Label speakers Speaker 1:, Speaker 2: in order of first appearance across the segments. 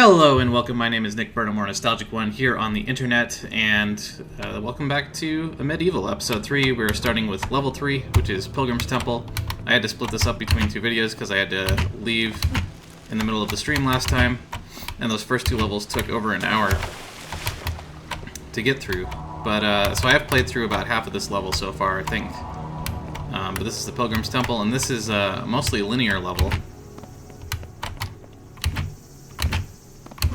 Speaker 1: Hello and welcome, my name is Nick Burnham, or Nostalgic One, here on the internet, and welcome back to A Medieval, Episode 3. We're starting with Level 3, which is Pilgrim's Temple. I had to split this up between two videos because I had to leave in the middle of the stream last time, and those first two levels took over an hour to get through. But, so I have played through about half of this level so far, I think. But this is the Pilgrim's Temple, and this is a mostly linear level.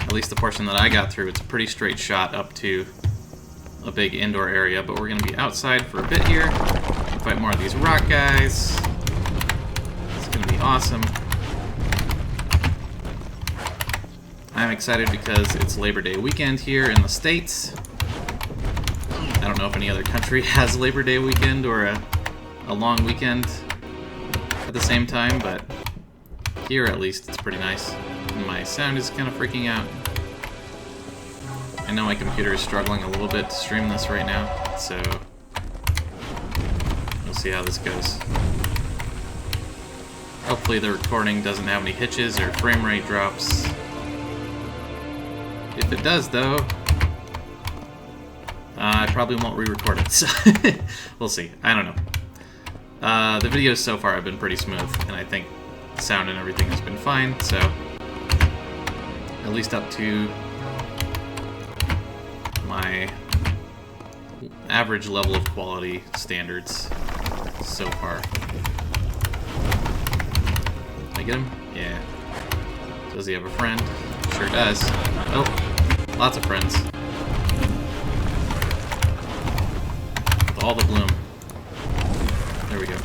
Speaker 1: At least the portion that I got through, it's a pretty straight shot up to a big indoor area, but we're going to be outside for a bit here, fight more of these rock guys. It's going to be awesome. I'm excited because it's Labor Day weekend here in the States. I don't know if any other country has Labor Day weekend or a long weekend at the same time, but here at least it's pretty nice. And my sound is kind of freaking out. I know my computer is struggling a little bit to stream this right now, so we'll see how this goes. Hopefully the recording doesn't have any hitches or frame rate drops. If it does, though, I probably won't re-record it, so we'll see. I don't know. The videos so far have been pretty smooth, and I think sound and everything has been fine, so at least up to my average level of quality standards so far. Did I get him? Yeah. Does he have a friend? Sure does. Oh, lots of friends. With all the bloom. There we go.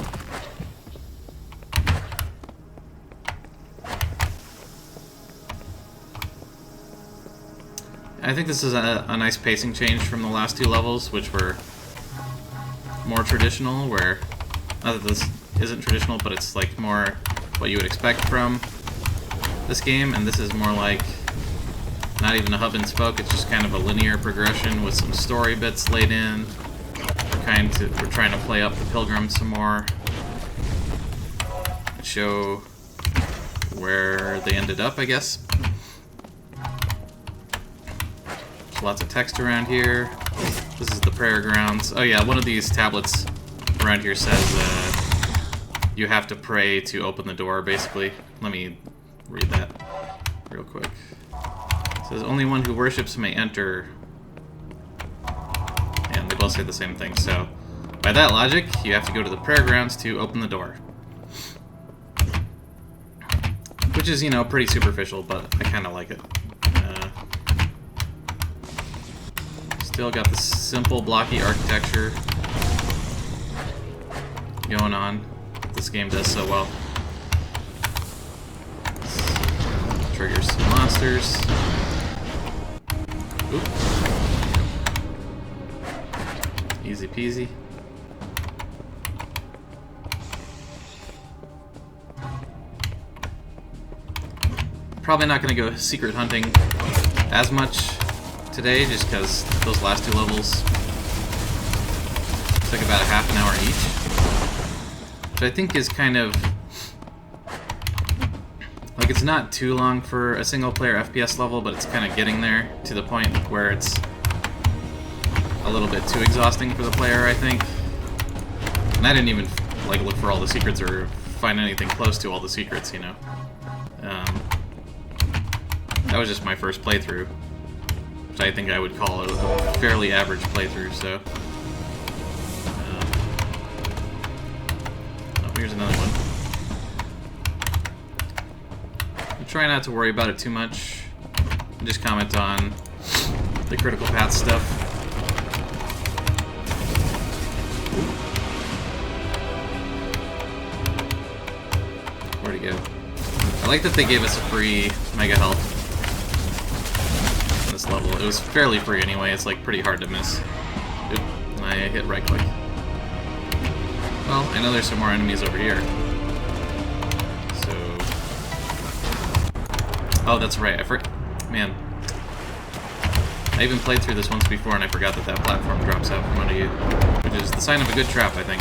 Speaker 1: I think this is a nice pacing change from the last two levels, which were more traditional, where, not that this isn't traditional, but it's like more what you would expect from this game, and this is more like not even a hub and spoke, it's just kind of a linear progression with some story bits laid in. We're trying to play up the pilgrim some more, show where they ended up, I guess. Lots of text around here. This is the prayer grounds. Oh yeah, one of these tablets around here says you have to pray to open the door, basically. Let me read that real quick. It says, only one who worships may enter. And they both say the same thing, so by that logic, you have to go to the prayer grounds to open the door. Which is, you know, pretty superficial, but I kind of like it. Still got the simple blocky architecture going on. This game does so well. Triggers some monsters. Oop. Easy peasy. Probably not going to go secret hunting as much today, just because those last two levels took about a half an hour each, which I think is kind of like, it's not too long for a single player FPS level, but it's kind of getting there to the point where it's a little bit too exhausting for the player, I think. And I didn't even like look for all the secrets or find anything close to all the secrets, you know. That was just my first playthrough. I think I would call it a fairly average playthrough, so. Oh, here's another one. I try not to worry about it too much. Just comment on the critical path stuff. Where'd he go? I like that they gave us a free Mega Health. Level. It was fairly free anyway, it's like pretty hard to miss. Oop, I hit right click. Well, I know there's some more enemies over here. So... oh, that's right, man. I even played through this once before and I forgot that that platform drops out from under you. Which is the sign of a good trap, I think.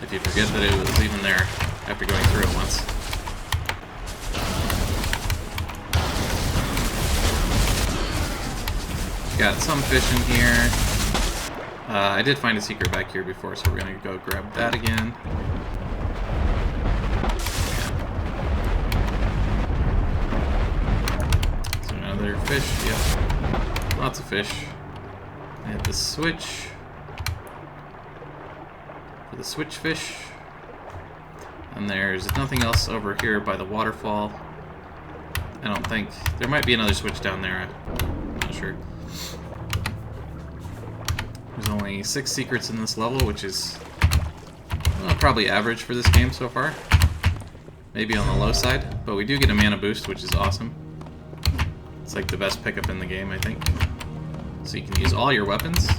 Speaker 1: If you forget that it was even there after going through it once. got some fish in here. I did find a secret back here before, so we're gonna go grab that again. So another fish, yep. Lots of fish. I hit the switch. For the switch fish. And there's nothing else over here by the waterfall. I don't think. There might be another switch down there. I'm not sure. There's only 6 secrets in this level, which is probably average for this game so far. Maybe on the low side, but we do get a mana boost, which is awesome. It's like the best pickup in the game, I think. So you can use all your weapons.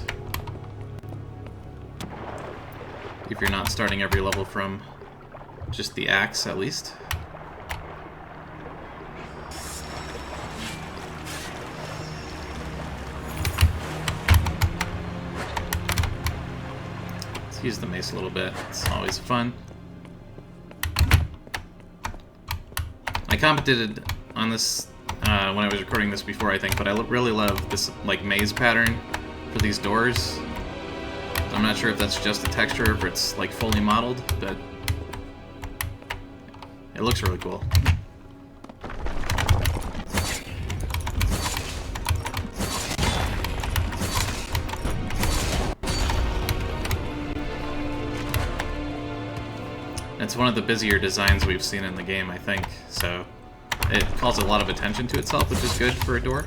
Speaker 1: If you're not starting every level from just the axe, at least. Use the mace a little bit. It's always fun. I commented on this when I was recording this before, I think, but I really love this like maze pattern for these doors. I'm not sure if that's just a texture or if it's like fully modeled, but it looks really cool. It's one of the busier designs we've seen in the game, I think, so it calls a lot of attention to itself, which is good for a door.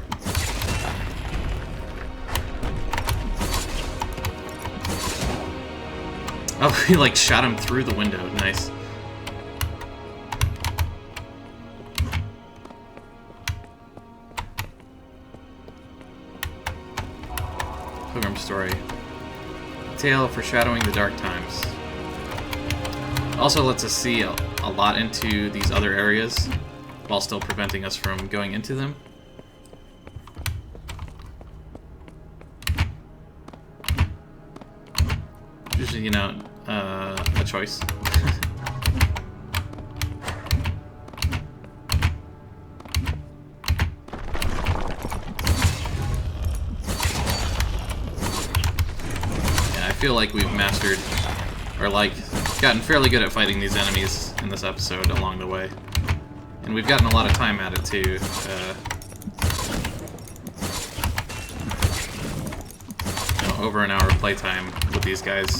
Speaker 1: Oh, he like shot him through the window. Nice. Pilgrim Story. A tale foreshadowing the dark times. Also lets us see a lot into these other areas while still preventing us from going into them. Usually, you know, a choice. Yeah, I feel like we've mastered, or like, gotten fairly good at fighting these enemies in this episode along the way. And we've gotten a lot of time at it too. You know, over an hour of playtime with these guys.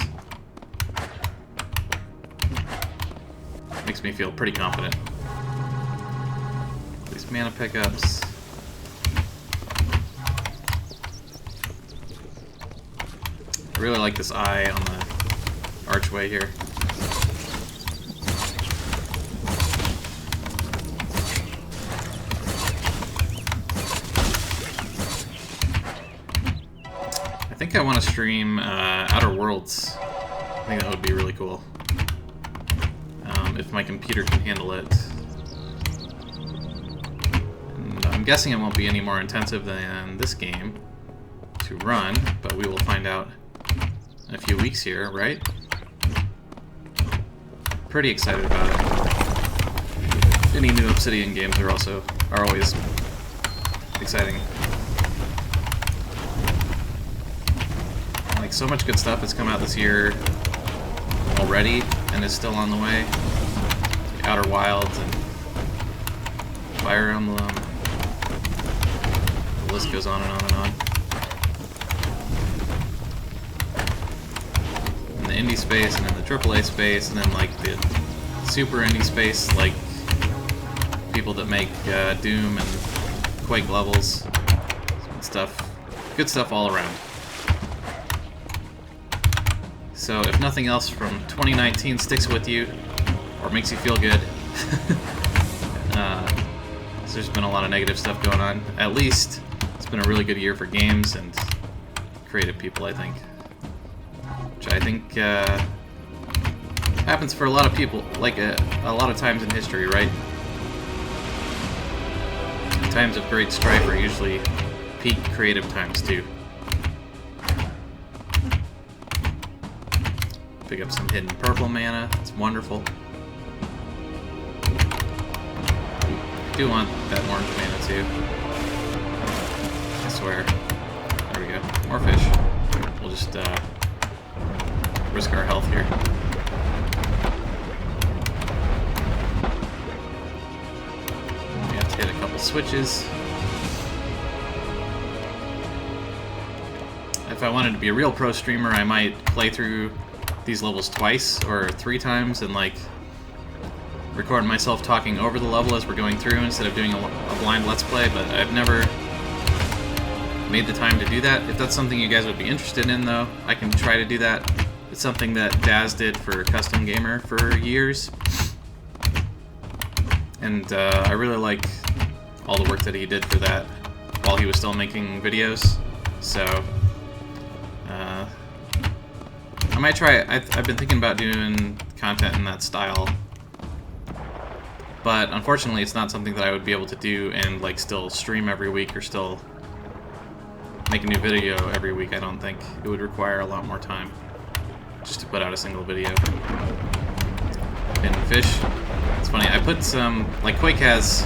Speaker 1: Makes me feel pretty confident. These mana pickups. I really like this eye on the archway here. I think I want to stream Outer Worlds. I think that would be really cool. If my computer can handle it. And I'm guessing it won't be any more intensive than this game to run, but we will find out in a few weeks here, right? Pretty excited about it. Any new Obsidian games are always exciting. Like, so much good stuff has come out this year already and is still on the way. Outer Wilds and Fire Emblem. The list goes on and on and on. In the indie space and in the AAA space, and then like the super indie space, like people that make Doom and Quake levels and stuff. Good stuff all around. So if nothing else from 2019 sticks with you, or makes you feel good, so there's been a lot of negative stuff going on. At least it's been a really good year for games and creative people, I think. Which I think happens for a lot of people, like a lot of times in history, right? Times of great strife are usually peak creative times too. Pick up some hidden purple mana, it's wonderful. I do want that orange mana too. I swear. more fish. We'll just risk our health here. We have to hit a couple switches. If I wanted to be a real pro streamer, I might play through these levels twice or 3 times and like record myself talking over the level as we're going through instead of doing a blind let's play, but I've never made the time to do that. If that's something you guys would be interested in though, I can try to do that. It's something that Daz did for Custom Gamer for years, and I really like all the work that he did for that while he was still making videos, so I might try it. I've been thinking about doing content in that style, but unfortunately it's not something that I would be able to do and like still stream every week or still make a new video every week. I don't think. It would require a lot more time just to put out a single video. And fish. It's funny, I put some, like Quake has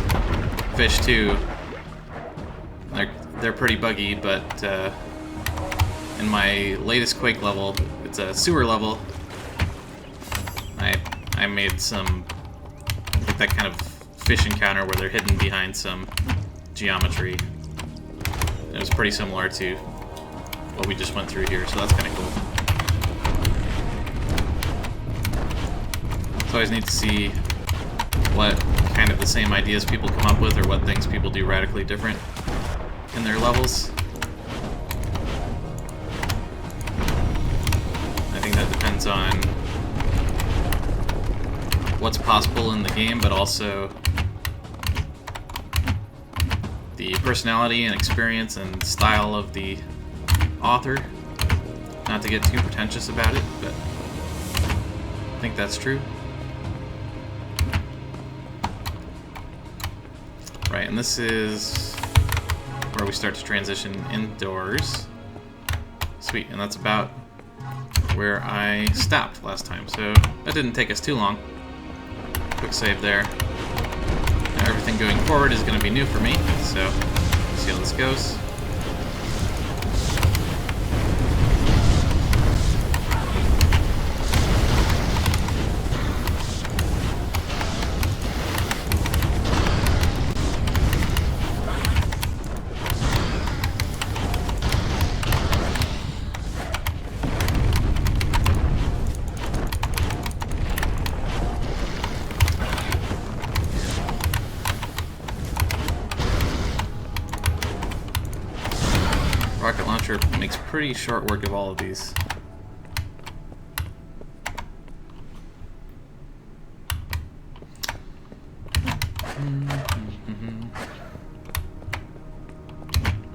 Speaker 1: fish too. They're pretty buggy, but in my latest Quake level, it's a sewer level, I made some, like that kind of fish encounter where they're hidden behind some geometry. It was pretty similar to what we just went through here, so that's kind of cool. It's always neat to see what kind of the same ideas people come up with or what things people do radically different in their levels. I think that depends on what's possible in the game, but also the personality and experience and style of the author. Not to get too pretentious about it, but I think that's true. Right, and this is where we start to transition indoors. Sweet, and that's about where I stopped last time, so that didn't take us too long. Quick save there. Now everything going forward is going to be new for me, so let's see how this goes. Rocket launcher makes pretty short work of all of these.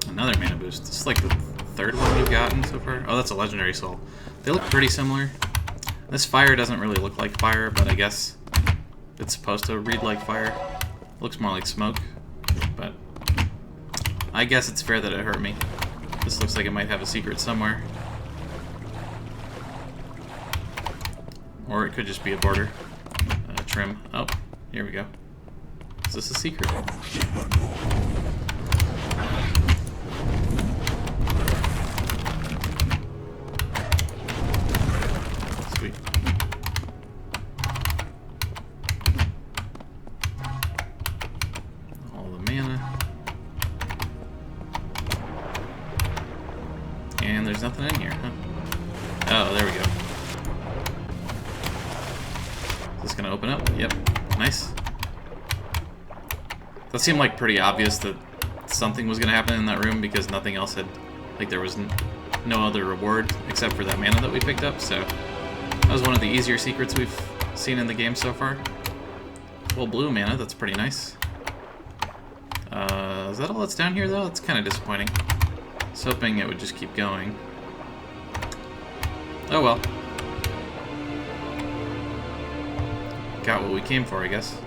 Speaker 1: Another mana boost. This is like the third one we've gotten so far. Oh, that's a legendary soul. They look pretty similar. This fire doesn't really look like fire, but I guess it's supposed to read like fire. It looks more like smoke, but I guess it's fair that it hurt me. This looks like it might have a secret somewhere. Or it could just be a border. Trim. Oh, here we go. Is this a secret? Sweet. All the mana. And there's nothing in here, huh? Oh, there we go. Is this gonna open up? Yep. Nice. That seemed like pretty obvious that something was gonna happen in that room because nothing else had, like there was no other reward except for that mana that we picked up, so that was one of the easier secrets we've seen in the game so far. Well, blue mana, that's pretty nice. Is that all that's down here though? It's kind of disappointing. I was hoping it would just keep going. Oh well. Got what we came for, I guess.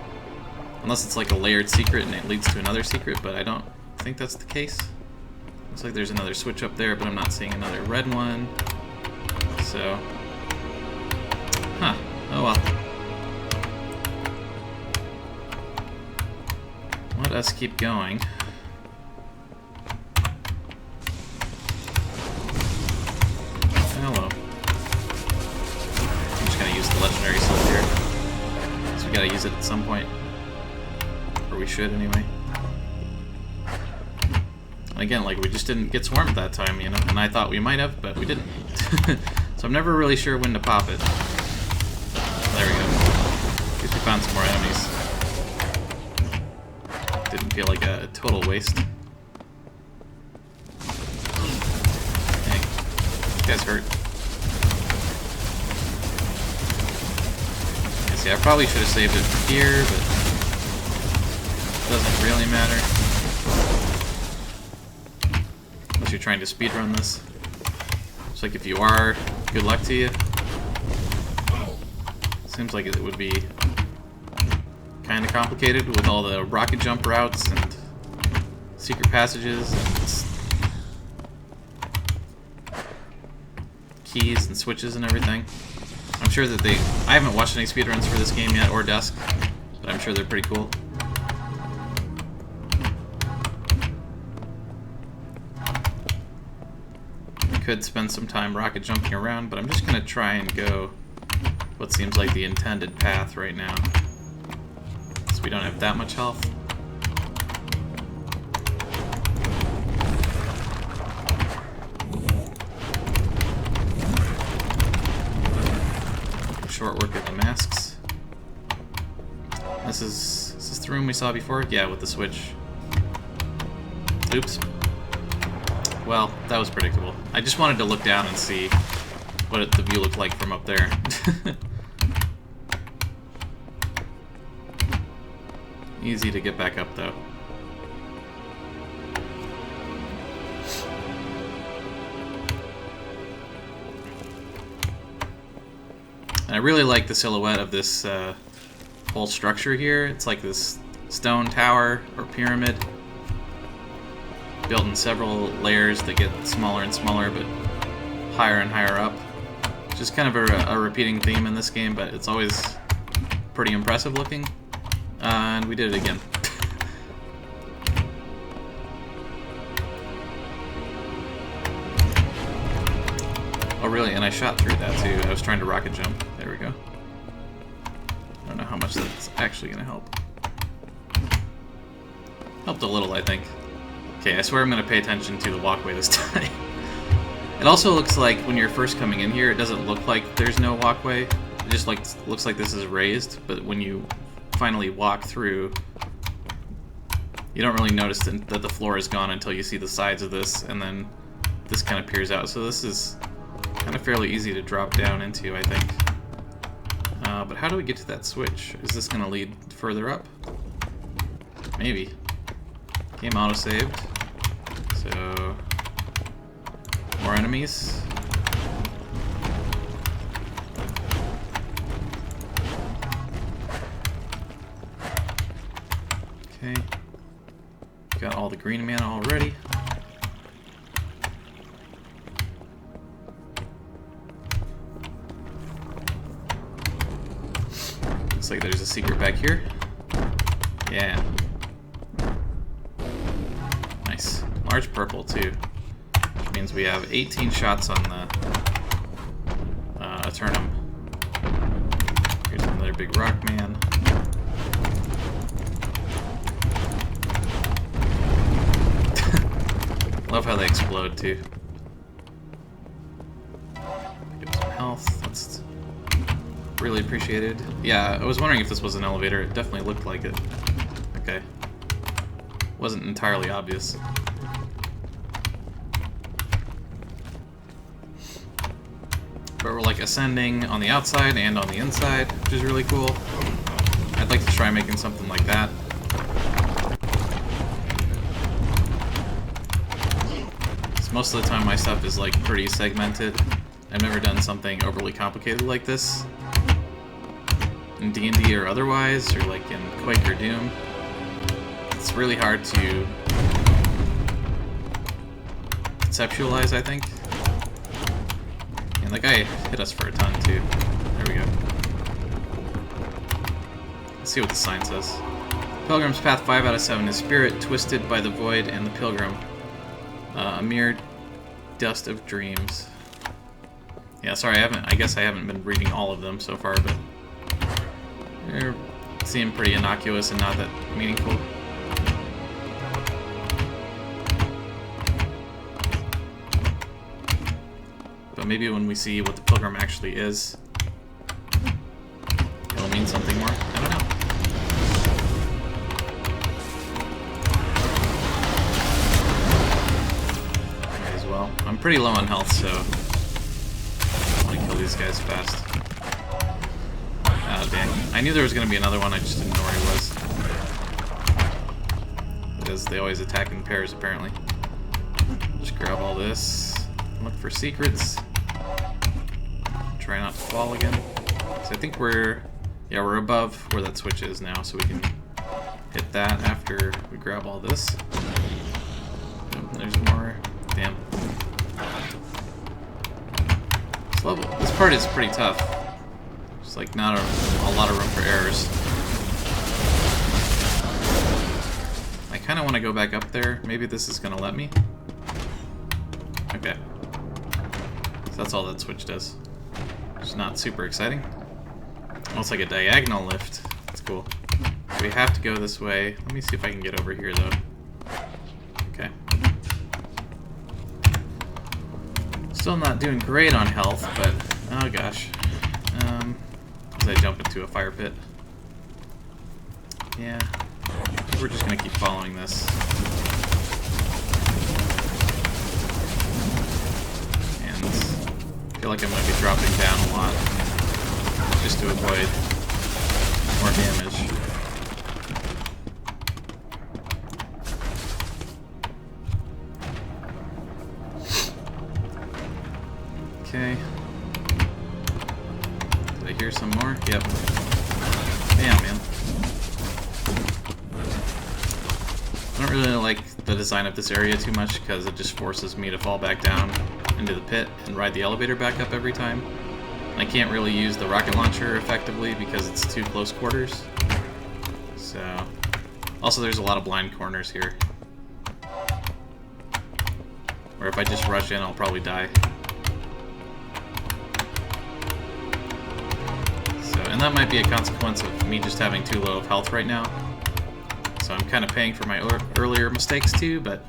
Speaker 1: Unless it's like a layered secret and it leads to another secret, but I don't think that's the case. Looks like there's another switch up there, but I'm not seeing another red one. So... Huh. Oh well. Let us keep going. gotta use it at some point. Or we should, anyway. And again, like, we just didn't get swarmed that time, you know? And I thought we might have, but we didn't. So I'm never really sure when to pop it. There we go. At least we found some more enemies. Didn't feel like a total waste. Dang. This guy's hurt. Yeah, see, I probably should have saved it here, but it doesn't really matter. Unless you're trying to speedrun this. It's like if you are, good luck to you. Seems like it would be kind of complicated with all the rocket jump routes and secret passages and keys and switches and everything. I'm sure that I haven't watched any speedruns for this game yet, or Dusk, but I'm sure they're pretty cool. I could spend some time rocket jumping around, but I'm just going to try and go what seems like the intended path right now. So we don't have that much health. Short work of the masks. Is this the room we saw before? Yeah, with the switch. Oops. Well, that was predictable. I just wanted to look down and see what the view looked like from up there. Easy to get back up, though. And I really like the silhouette of this whole structure here. It's like this stone tower or pyramid built in several layers that get smaller and smaller, but higher and higher up. Just kind of a repeating theme in this game, but it's always pretty impressive looking. And we did it again. Oh really, and I shot through that too. I was trying to rocket jump. There we go. I don't know how much that's actually going to help. Helped a little, I think. Okay, I swear I'm going to pay attention to the walkway this time. It also looks like when you're first coming in here, it doesn't look like there's no walkway. It just looks like this is raised, but when you finally walk through, you don't really notice that the floor is gone until you see the sides of this, and then this kind of peers out. So this is kind of fairly easy to drop down into, I think. But how do we get to that switch? Is this going to lead further up? Maybe. Game auto-saved. So, more enemies. Okay. Got all the green mana already. Looks like there's a secret back here. Yeah. Nice. Large purple too. Which means we have 18 shots on the Eternum. Here's another big rock man. Love how they explode too. Pick up some health. That's really appreciated. Yeah, I was wondering if this was an elevator. It definitely looked like it. Okay. Wasn't entirely obvious. But we're like ascending on the outside and on the inside, which is really cool. I'd like to try making something like that. Most of the time my stuff is like pretty segmented. I've never done something overly complicated like this in D&D or otherwise, or like in Quake or Doom. It's really hard to conceptualize, I think. And the guy hit us for a ton too. There we go. Let's see what the sign says. Pilgrim's Path 5 out of 7 is spirit twisted by the void and the pilgrim. A mere dust of dreams. Yeah, sorry, I guess I haven't been reading all of them so far, but they're seem pretty innocuous and not that meaningful. But maybe when we see what the Pilgrim actually is, it'll mean something more. I don't know. Might as well. I'm pretty low on health, so I want to kill these guys fast. Oh, dang. I knew there was going to be another one, I just didn't know where he was. Because they always attack in pairs, apparently. Just grab all this. Look for secrets. Try not to fall again. So I think we're above where that switch is now, so we can hit that after we grab all this. Oh, there's more. Damn. This part is pretty tough. Just like not a lot of room for errors. I kind of want to go back up there. Maybe this is gonna let me. Okay. So that's all that switch does. It's not super exciting. Almost like a diagonal lift. That's cool. So we have to go this way. Let me see if I can get over here, though. Okay. Still not doing great on health, but... oh, gosh. As I jump into a fire pit. Yeah. We're just gonna keep following this. I feel like I'm going to be dropping down a lot just to avoid more damage. Okay. Did I hear some more? Yep. Damn, man. I don't really like the design of this area too much because it just forces me to fall back down into the pit and ride the elevator back up every time. And I can't really use the rocket launcher effectively because it's too close quarters. So, also there's a lot of blind corners here. Or if I just rush in, I'll probably die. So, and that might be a consequence of me just having too low of health right now. So I'm kind of paying for my earlier mistakes too, but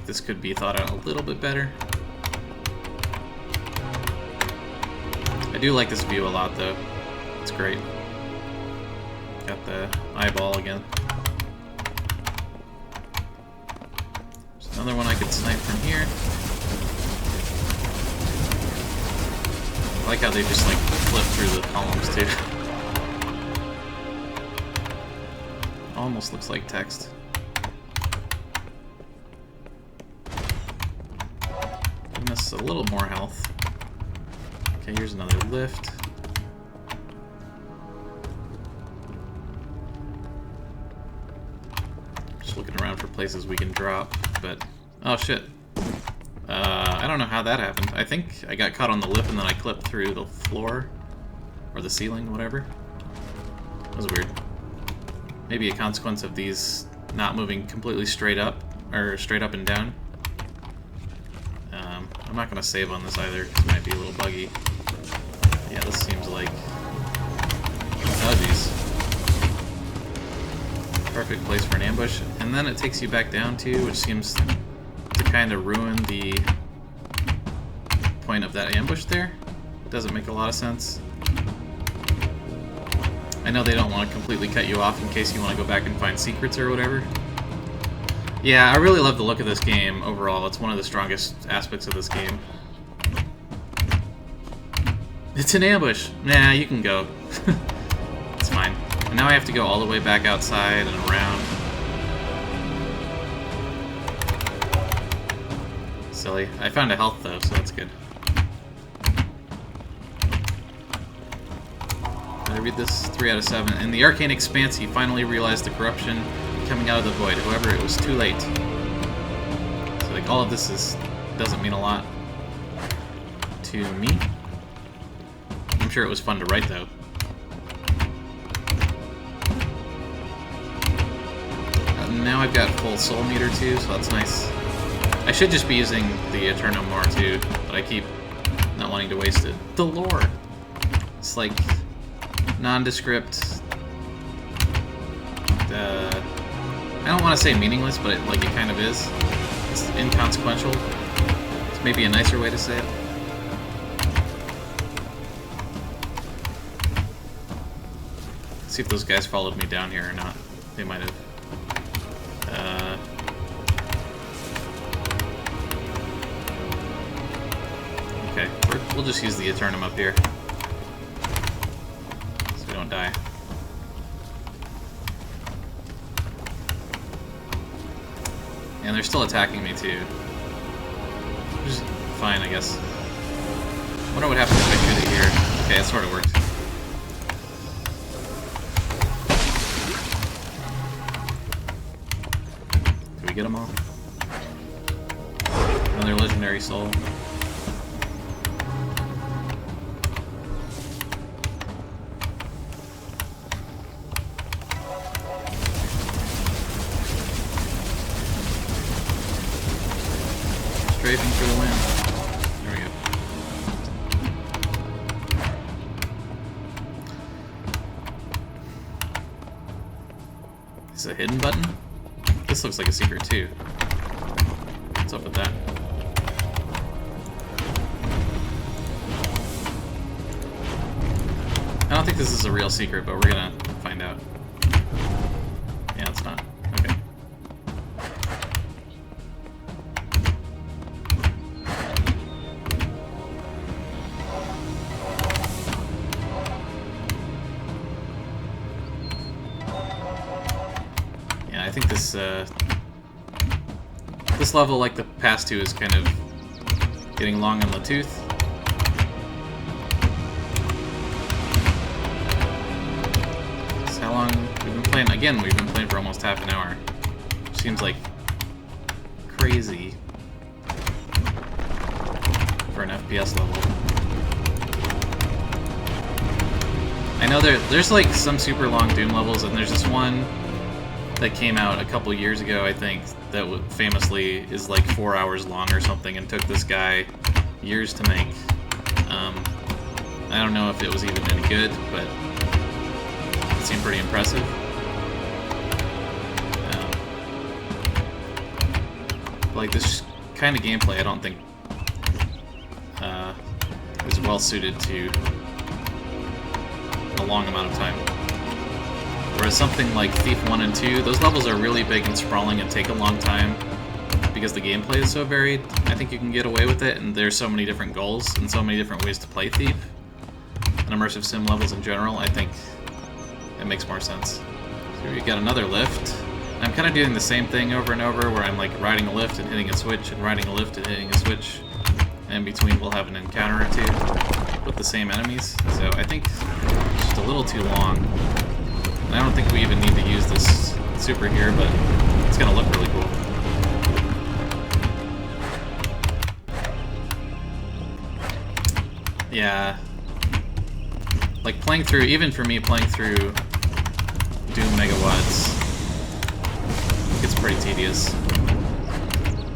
Speaker 1: this could be thought out a little bit better. I do like this view a lot, though. It's great. Got the eyeball again. There's another one I could snipe from here. I like how they just like flip through the columns too. Almost looks like text. Giving us a little more health. Okay, here's another lift. Just looking around for places we can drop, but oh shit. I don't know how that happened. I think I got caught on the lip and then I clipped through the floor or the ceiling, whatever. That was weird. Maybe a consequence of these not moving completely straight up, or straight up and down. I'm not going to save on this either, because it might be a little buggy. Yeah, this seems like... oh, jeez. Perfect place for an ambush. And then it takes you back down too, which seems to kind of ruin the point of that ambush there. It doesn't make a lot of sense. I know they don't want to completely cut you off in case you want to go back and find secrets or whatever. Yeah, I really love the look of this game overall. It's one of the strongest aspects of this game. It's an ambush! Nah, you can go. It's fine. And now I have to go all the way back outside and around. Silly. I found a health though, so that's good. I read this 3 out of 7. In the arcane expanse, he finally realized the corruption coming out of the void. However, it was too late. So, like, all of this doesn't mean a lot to me. I'm sure it was fun to write, though. Now I've got full soul meter too, so that's nice. I should just be using the Eternum more too, but I keep not wanting to waste it. The lore. It's like nondescript. I don't want to say meaningless, but it kind of is. It's inconsequential. It's maybe a nicer way to say it. Let's see if those guys followed me down here or not. They might have. Okay, we'll just use the Eternum up here, so we don't die. And they're still attacking me too. Which is fine, I guess. Wonder what happens if I shoot it here. Okay, it sort of worked. Did we get them all? Another legendary soul. Strafing for the win. There we go. Is it a hidden button? This looks like a secret too. What's up with that? I don't think this is a real secret, but we're gonna find out. Yeah, it's not. Okay. Yeah, I think this this level, like the past two, is kind of getting long on the tooth. How long we've been playing? Again, we've been playing for almost half an hour. Seems like crazy for an FPS level. I know there's like some super long Doom levels, and there's this one that came out a couple years ago, I think, that famously is like 4 hours long or something, and took this guy years to make. I don't know if it was even any good, but it seemed pretty impressive. Like this kind of gameplay, I don't think is well suited to a long amount of time. Whereas something like Thief 1 and 2, those levels are really big and sprawling and take a long time because the gameplay is so varied. I think you can get away with it, and there's so many different goals and so many different ways to play Thief. And immersive sim levels in general, I think it makes more sense. So we got another lift. I'm kind of doing the same thing over and over, where I'm like riding a lift and hitting a switch, and riding a lift and hitting a switch. And in between we'll have an encounter or two with the same enemies. So I think it's just a little too long. And I don't think we even need to use this super here, but it's gonna look really cool. Yeah. Like playing through, even for me playing through Doom Megawatts, it's pretty tedious.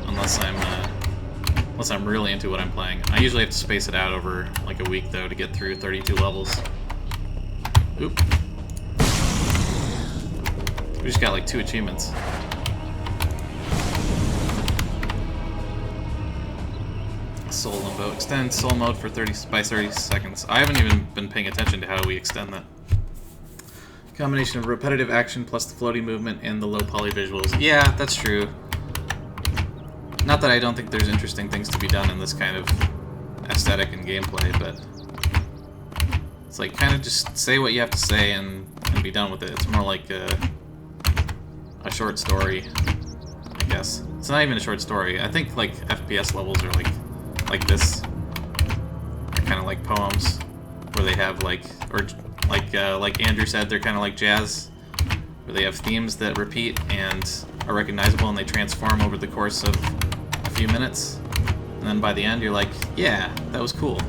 Speaker 1: Unless I'm really into what I'm playing. I usually have to space it out over like a week though to get through 32 levels. Oop. We just got like 2 achievements. Soul Limbo. Extend soul mode for 30 seconds. I haven't even been paying attention to how we extend that. Combination of repetitive action plus the floating movement and the low poly visuals. Yeah, that's true. Not that I don't think there's interesting things to be done in this kind of aesthetic and gameplay, but it's like kind of just say what you have to say and be done with it. It's more like a short story, I guess. It's not even a short story. I think like FPS levels are like this. They're kind of like poems, where they have like, or like Andrew said, they're kind of like jazz, where they have themes that repeat and are recognizable, and they transform over the course of a few minutes, and then by the end you're like, yeah, that was cool.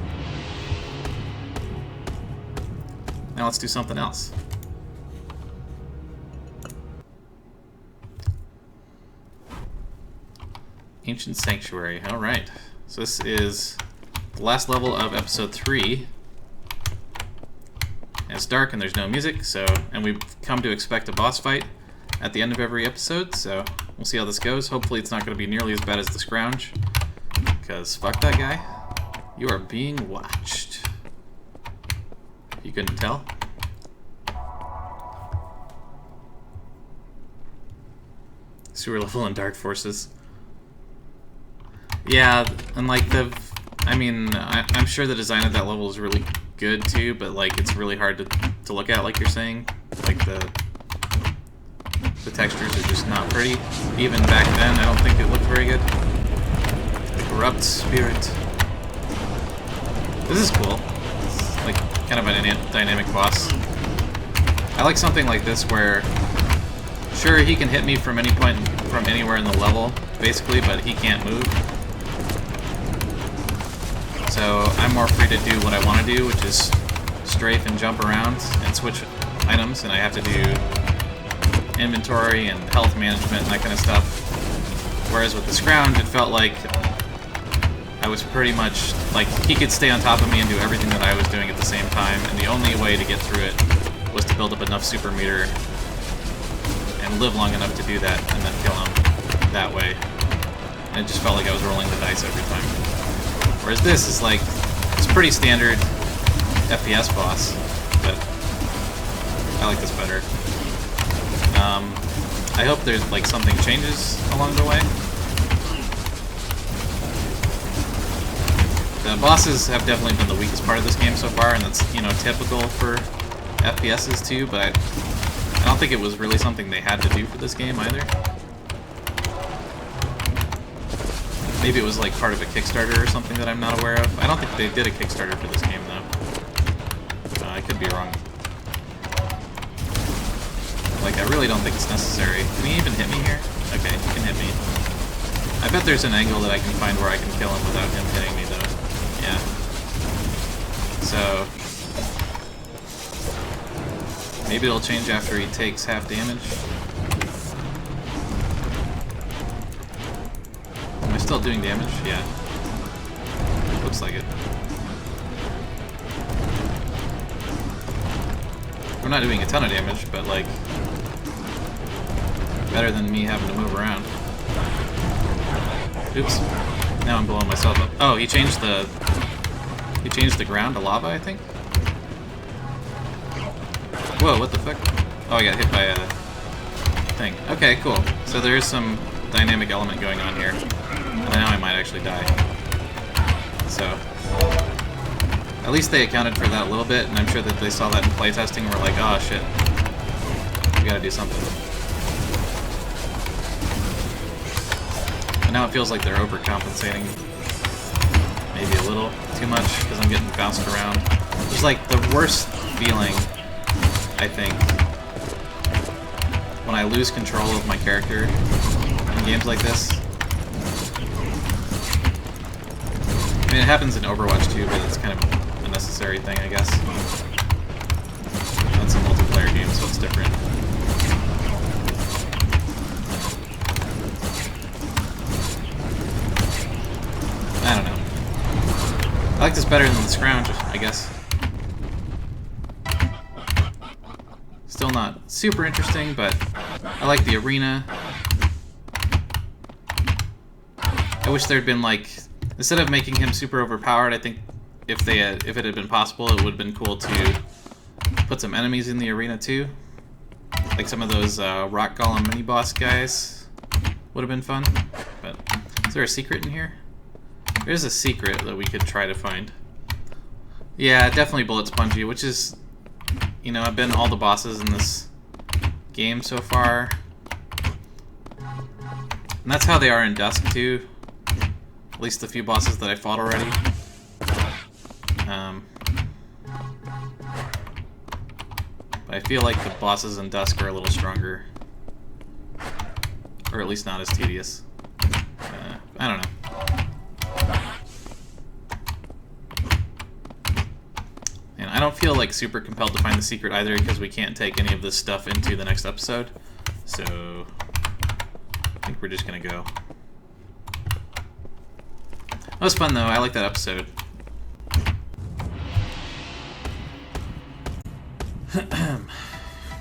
Speaker 1: Now let's do something else. Ancient Sanctuary. Alright. So this is the last level of episode 3. And it's dark and there's no music, so, and we've come to expect a boss fight at the end of every episode, so we'll see how this goes. Hopefully it's not going to be nearly as bad as the Scrounge, because fuck that guy. You are being watched. You couldn't tell? Sewer level and Dark Forces. Yeah, and like I'm sure the design of that level is really good too, but like it's really hard to look at, like you're saying. Like the textures are just not pretty. Even back then, I don't think it looked very good. The Corrupt Spirit. This is cool. It's like kind of a dynamic boss. I like something like this where, sure, he can hit me from any point from anywhere in the level, basically, but he can't move. So I'm more free to do what I want to do, which is strafe and jump around and switch items, and I have to do inventory and health management and that kind of stuff. Whereas with the Scrounge, it felt like I was pretty much, like, he could stay on top of me and do everything that I was doing at the same time, and the only way to get through it was to build up enough super meter and live long enough to do that, and then kill him that way. And it just felt like I was rolling the dice every time. Whereas this is like, it's a pretty standard FPS boss, but I like this better. I hope there's like something changes along the way. The bosses have definitely been the weakest part of this game so far, and that's, you know, typical for FPSs too, but I don't think it was really something they had to do for this game either. Maybe it was like part of a Kickstarter or something that I'm not aware of. I don't think they did a Kickstarter for this game though. I could be wrong. Like, I really don't think it's necessary. Can he even hit me here? Okay, he can hit me. I bet there's an angle that I can find where I can kill him without him hitting me though. Yeah. So maybe it'll change after he takes half damage. Am I still doing damage? Yeah. Looks like it. We're not doing a ton of damage, but like, better than me having to move around. Oops. Now I'm blowing myself up. Oh, he changed the ground to lava, I think? Whoa, what the fuck? Oh, I got hit by a thing. Okay, cool. So there is some dynamic element going on here. And now I might actually die. So at least they accounted for that a little bit, and I'm sure that they saw that in playtesting and were like, oh shit, we gotta do something. And now it feels like they're overcompensating. Maybe a little too much, because I'm getting bounced around. It's like the worst feeling, I think, when I lose control of my character in games like this. I mean, it happens in Overwatch too, but it's kind of a necessary thing, I guess. That's a multiplayer game, so it's different. I don't know. I like this better than the Scrounge, I guess. Still not super interesting, but I like the arena. I wish there'd been like, instead of making him super overpowered, I think if it had been possible, it would have been cool to put some enemies in the arena too. Like some of those rock golem mini boss guys would have been fun. But is there a secret in here? There's a secret that we could try to find. Yeah, definitely bullet spongy, which is, you know, I've been all the bosses in this game so far. And that's how they are in Dusk too. At least the few bosses that I fought already. But I feel like the bosses in Dusk are a little stronger. Or at least not as tedious. I don't know. And I don't feel like super compelled to find the secret either, because we can't take any of this stuff into the next episode. So I think we're just gonna go. That was fun though, I like that episode.